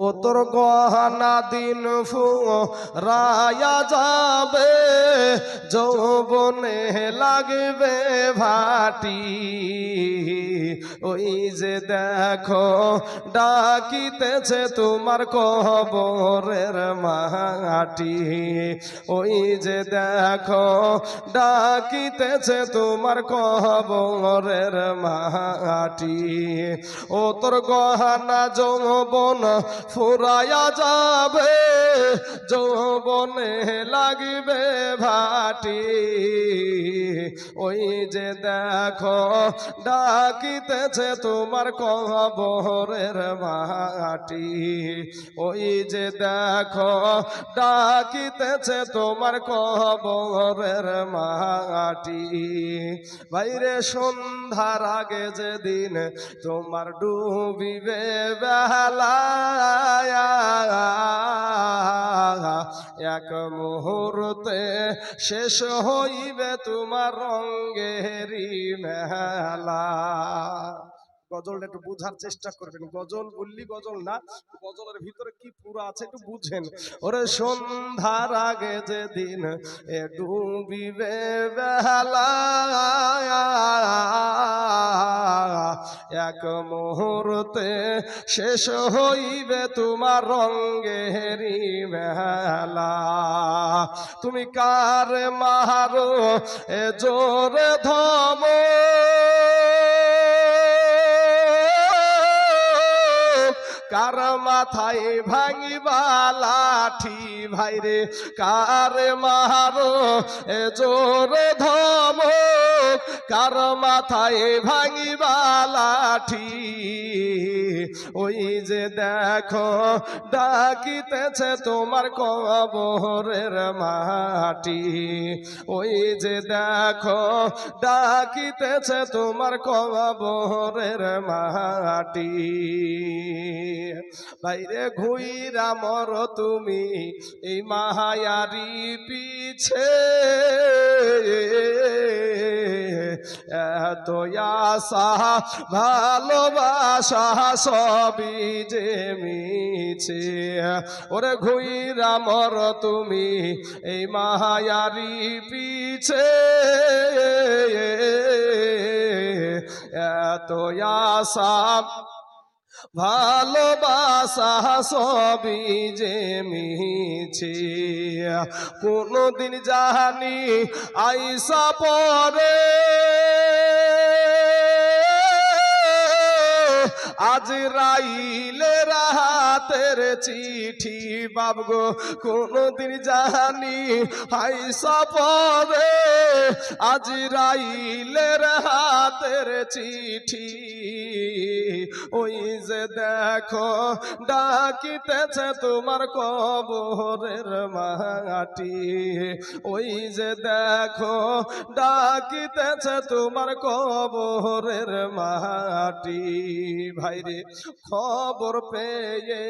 ও তোর গহনা দিন ফুরায়া যাবে, যৌবনে লাগবে ভাটি। ওই যে দেখো ডাকিতেছে তোমার কবরের মাটি। ওই যে দেখো ডাকিতেছে তোমার কবরের মাটি। ও তোর গহনা যৌবন ফুরায়া যাবে, যৌবনে লাগবে ভাটি। ওই যে দেখো ডাকিতেছে তোমার কবরের মাটি। ওই যে দেখো ডাকিতেছে তোমার কবরের মাটি। বাইরে সন্ধ্যার আগে যেদিন তোমার ডুবিবে বেলা, এক মুহূর্তে শেষ হইবে তোমার রঙ্গেরি মেলা। গজলটা একটু বুঝার চেষ্টা করবেন। গজল বললি গজল না, গজলের ভিতরে কি পুরো আছে একটু বুঝেন। ওরে সন্ধ্যার আগে যেদিন এ ডুবিবে বেলা, এক মুহূর্তে শেষ হইবে তোমার রঙ্গেরি মেলা। তুমি কার মারো এ জোরে ধম, কার মাথায় ভাঙিবা লাঠি। ভাইরে কার মারো এ জোরে ধম, কার মাথায় ভাঙিবা লাঠি। ওই যে দেখো ডাকিতেছে তোমার কবরের মাটি। ওই যে দেখো ডাকিতেছে তোমার কবরের মাটি। বাইরে ঘুইরা মর তুমি এই মায়ারি পিছে, এত আশা ভালোবাসা সবই যে মিছে। ওরে ঘুইরা মর তুমি এই মায়ারি পিছে, এত আশা ভালোবাসা সবই যে মিছে। কোনদিন জানি আইসা পরে আজরাইলের হাতের চিঠি। বাবগো কোনদিন জানি আইসা পরে আজরাইলের হাতের চিঠি। ওই যে দেখো ডাকিতেছে তোমার কবরের মাটি। ওই যে দেখো ডাকিতেছে তোমার কবরের মাটি। ভাইরে খবর পেয়ে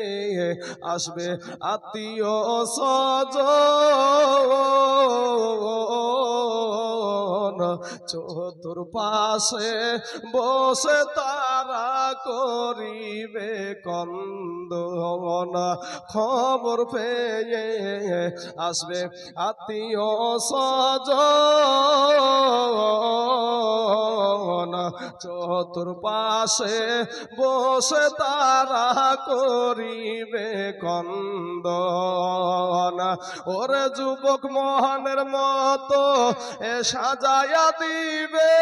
আসবে আত্মীয় স্বজন, চতুর্পাশে বসে তারা করিবে কন্দন। খবর পেয়ে আসবে আত্মীয় স্বজন, চতুর্পাশে বসে তারা করিবে কন্দন। ওরে যুবক মোহনের মতো এ সাজায়া দিবে,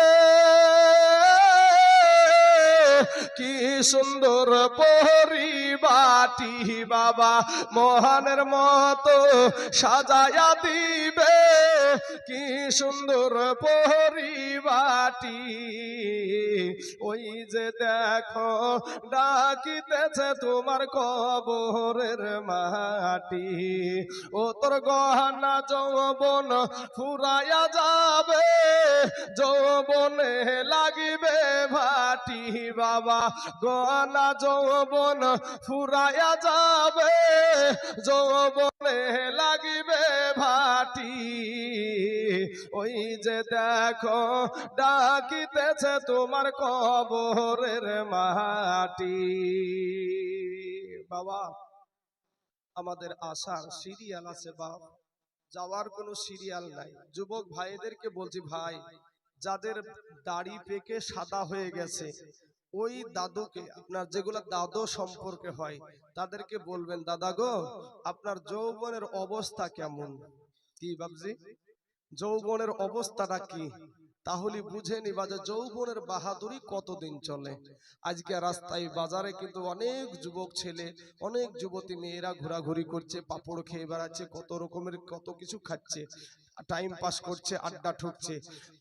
কি সুন্দর পরিবাটি। বাবা মোহনের মতো সাজায়া দিবে, কি সুন্দর পরিবাটি। ওই যে দেখো ডাকিতেছে তোমার কবরের মাটি। ও তোর গহনা যৌবন ফুরায়া যাবে, যৌবনে লাগিবে ভাটি। বাবা গহনা যৌবন ফুরায়া যাবে, যৌবনে লাগিবে ভাটি। ওই যে দেখো ডাকিতেছে তোমার কবরের মাটি। বাবা আমাদের আসার সিরিয়াল আছে বাপ, যাওয়ার কোনো সিরিয়াল নাই। যুবক ভাইদেরকে বলছি, ভাই যাদের দাড়ি পেকে সাদা হয়ে গেছে, ওই দাদুকে, আপনার যেগুলা দাদু সম্পর্কে হয়, তাদেরকে বলবেন, দাদা গো আপনার যৌবনের অবস্থা কেমন? কি বাবজি, যৌবনের অবস্থাটা কি? তাহলে বুঝে নিবা যে যৌবনের বাহাদুরি কতদিন চলে। আজকে রাস্তায় বাজারে কিন্তু অনেক যুবক ছেলে, অনেক যুবতী মেয়েরা ঘোরাঘুরি করছে, পাপড় খেয়ে বেড়াচ্ছে, কত রকমের কত কিছু খাচ্ছে, টাইম পাস করছে, আড্ডা ঠুকছে।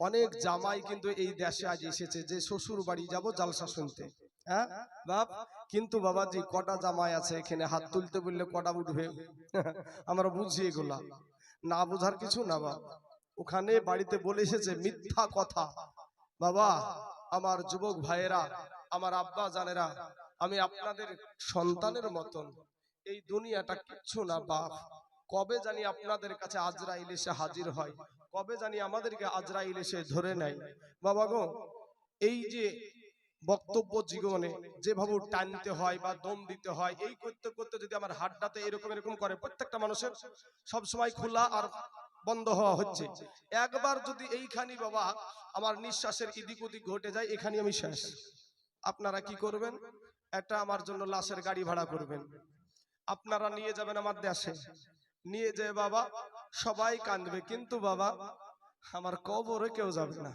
অনেক জামাই কিন্তু এই দেশে আজ এসেছে যে শ্বশুর বাড়ি যাব জালসা শুনতে। হ্যাঁ বাপ, কিন্তু বাবাজি কটা জামাই আছে এখানে? হাত তুলতে বললে কটা উঠবে? আমরা বুঝি এগুলা, না বুঝার কিছু না বাপ। ওখানে বাড়িতে বলে এসেছে মিথ্যা কথা। বাবা, আমার যুবক ভাইয়েরা, আমার আব্বা জানেরা, আমি আপনাদের সন্তানের মতন। এই দুনিয়াটা কিচ্ছু না বাপ। কবে জানি আপনাদের কাছে আজরাইল এসে হাজির হয়, কবে জানি আমাদেরকে আজরাইল এসে ধরে নেয়। বাবা গো, এই যে বক্তব্য জীবনে যেভাবে টানতে হয় বা দম দিতে হয়, এই করতে করতে যদি আমার হাড্ডাতে এরকম এরকম করে, প্রত্যেকটা মানুষের সব সময় খোলা আর বন্ধ হওয়া হচ্ছে। একবার যদি এইখানি বাবা আমার নিঃশ্বাসের ইদিক উদিক ঘটে যায়, এখানে আমি শেষ। আপনারা কি করবেন? একটা আমার জন্য লাশের গাড়ি ভাড়া করবেন, আপনারা নিয়ে যাবেন আমার দেশে। নিয়ে যেয়ে বাবা সবাই কাঁদবে, কিন্তু বাবা আমার কবরে কেউ যাবে না।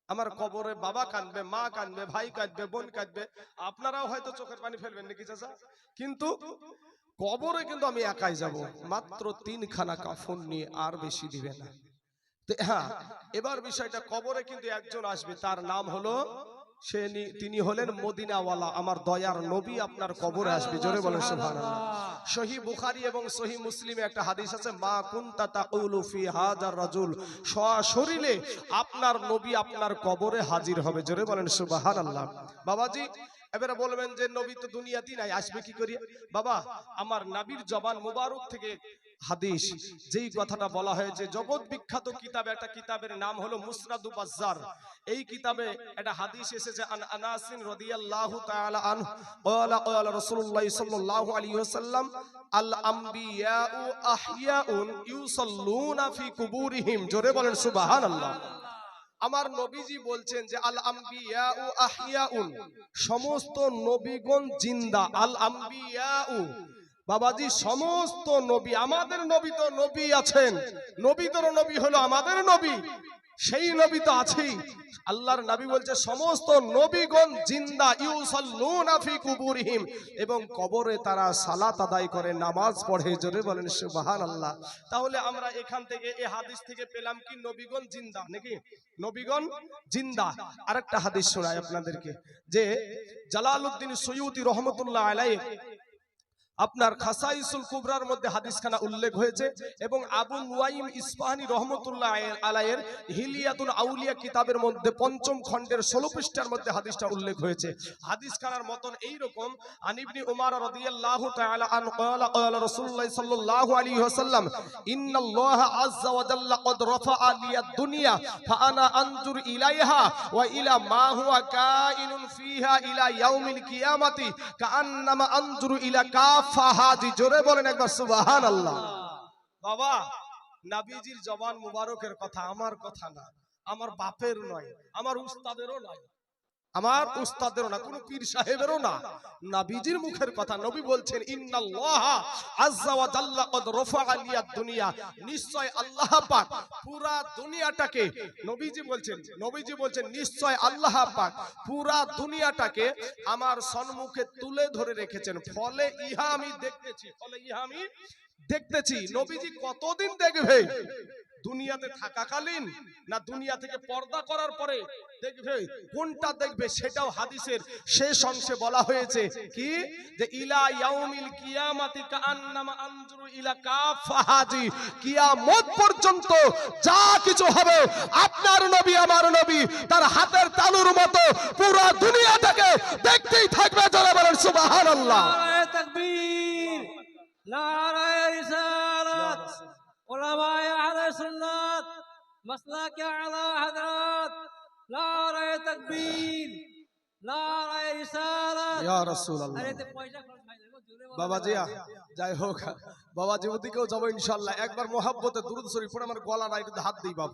আমার কবরে বাবা কাঁদবে, মা কাঁদবে, ভাই কাঁদবে, বোন কাঁদবে, আপনারাও হয়তো চোখের পানি ফেলবেন নাকি চাচা, কিন্তু কবরে কিন্তু আমি একাই যাব, মাত্র 3 খানা কাফন নিয়ে, আর বেশি দিবে না। হ্যাঁ, এবার বিষয়টা, কবরে কিন্তু একজন আসবে, তার নাম হলো তিনি হলেন মদিনাওয়ালা, আমার দয়ার নবী আপনার কবরে আসবে। জোরে বলেন সুবহানাল্লাহ। সহিহ বুখারী এবং সহিহ মুসলিমে একটা হাদিস আছে, মা কুনতা তাকুলু ফি হাযার রাজুল, সশরীরে আপনার নবী আপনার কবরে হাজির হবে। জোরে বলেন সুবহানাল্লাহ। বাবাজি এবারে বলবেন যে নবী তো দুনিয়াতেই নাই, আসবে কি করিয়া? বাবা, আমার নবীর জবান মুবারক থেকে হাদিস, যেই কথাটা বলা হয়েছে, জগৎ বিখ্যাত কিতাবে, একটা কিতাবের নাম হলো মুসনাদু বাজ্জার। এই কিতাবে একটা হাদিস এসেছে, আন আনাসিন রাদিয়াল্লাহু তাআলা আনহু ক্বালা ক্বালা রাসূলুল্লাহ সাল্লাল্লাহু আলাইহি ওয়াসাল্লাম, আল আমবিয়াউ আহইয়াউন ইউসাল্লুনা ফি কুবুরিহিম। জোরে বলেন সুবহানাল্লাহ। আমার নবীজি বলছেন যে আল আমবিয়াউ আহইয়াউন, সমস্ত নবীগণ জিন্দা। আল আমবিয়াউ, বাবাজি সমস্ত নবী, আমাদের নবী তো নবী আছেন, নবীদের নবী হলো আমাদের নবী, সেই নবী তো আছেই। আল্লাহর নবী বলছে সমস্ত নবীগণ জিন্দা, ইউসাল্লুনা ফি কুবুরিহিম, এবং কবরে তারা সালাত আদায় করে, নামাজ পড়ে। জোরে বলেন সুবহানাল্লাহ। তাহলে আমরা এখান থেকে, এই হাদিস থেকে পেলাম কি নবীগণ জিন্দা নাকি? নবীগণ জিন্দা। আরেকটা হাদিস শোনাই আপনাদেরকে, যে জালালউদ্দিন সুয়ুতি রহমাতুল্লাহ আলাইহি আপনার খাসাইসুল কুবরার মধ্যে হাদিসখানা উল্লেখ হয়েছে, এবং আবু নুয়াইম ইসফাহানি রহমতুল্লাহ আলাইহির হিলিয়াতুল আউলিয়া কিতাবের মধ্যে 5ম খণ্ডের 16 পৃষ্ঠার মধ্যে হাদিসটা উল্লেখ হয়েছে। হাদিসখানার মতন এই রকম, আন ইবনে উমর রাদিয়াল্লাহু তাআলা আনহু ক্বালা ক্বালা রাসূলুল্লাহ সাল্লাল্লাহু আলাইহি ওয়াসাল্লাম, ইন্নাল্লাহা আযজা ওয়া জাল্লা ক্বাদ রাফা'a লিয়াদ দুনিয়া ফাআনা আনজুর ইলাইহা ওয়া ইলা মা হুয়া কাইনুন ফিহা ইলা ইয়াউমিল কিয়ামাতি কাআন্নামা আনজুরু ইলা ফাহাজি। জোরে বলেন একবার সুবহানাল্লাহ। বাবা, নবীজির জবান মুবারকের কথা, আমার কথা না, আমার বাপের নয়, আমার উস্তাদেরও নয়, আমার উস্তাদেরও না, কোন পীর সাহেবেরও না, নবীজির মুখের কথা। নবী বলছেন ইন্নাল্লাহা আযজা ওয়া জাল্লা ক্বাদ রাফা'a লিয়াদ দুনিয়া, নিশ্চয় আল্লাহ পাক পুরা দুনিয়াটাকে, নবীজি বলছেন নিশ্চয় আল্লাহ পাক পুরা দুনিয়াটাকে আমার সম্মুখে তুলে ধরে রেখেছেন, ফলে ইহা আমি দেখতেছি। নবীজি কতদিন দেখবে? দুনিয়াতে থাকাকালীন না দুনিয়া থেকে পর্দা করার পরে দেখবে? কোনটা দেখবে সেটাও হাদিসের শেষ অংশে বলা হয়েছে, কি যে ইলা ইয়াউমিল কিয়ামাতি কাআন্নামা আনজুরু ইলা কাফাহাজি, কিয়ামত পর্যন্ত যা কিছু হবে আপনার নবী আমার নবী তার হাতের তালুর মতো পুরো দুনিয়াটাকে দেখতেই থাকবে। জোরে বলেন সুবহানাল্লাহ। নারে তাকবীর, নারে রিসালাত, উলামায়ে আহলে সুন্নাত, মাসলাকে আলা হযরত, নারে তাকবীর, নারে রিসালাত, ইয়া রাসূলুল্লাহ। আরে তে পয়সা খরচ হয় না। বাবাজি যাই হোক বাবাজি ওদিকেও যাবো ইনশাল্লাহ একবার মোহাব্বতে দুরুদ শরীফ পড়ে আমার গলা না একটু হাত দিই বাবা